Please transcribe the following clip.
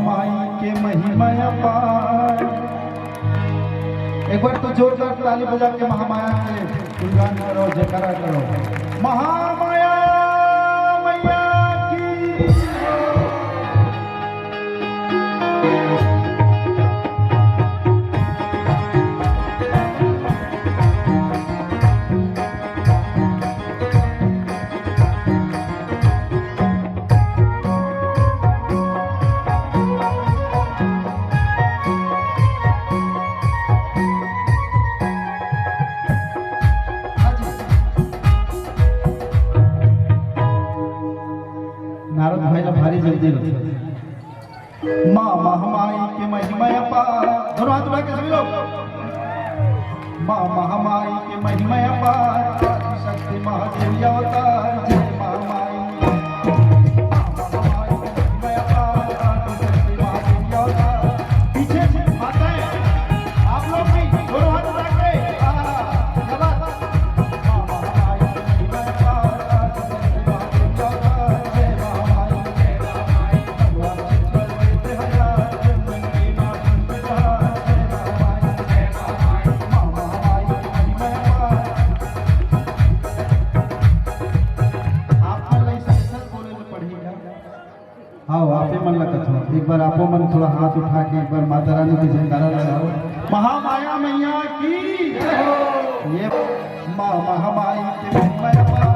माई के महिमा अपार। एक बार तो जोरदार ताली बजा के महामाया के गुणगान करो, जयकारा करो। महामाया मैया की नारद भाई ला भारी जल्दी लो। माँ महामाई के महिमा अपार, दोनों हाथ उठा के सभी लोग। माँ महामाई के महिमा अपार, शक्ति महादेवी अवतार। जय महामाई, महामाई के महिमा अपार, शक्ति महादेवी अवतार। पीछे से माताएं आप लोग भी दोनों हाथ उठा के आओ आपे मन लगा था। एक बार आपो मन थोड़ा हाथ उठा के एक बार माता रानी की जयकारा लगाओ। महामाया मैया की जय हो। ये माँ महामाई के महिमा अपार।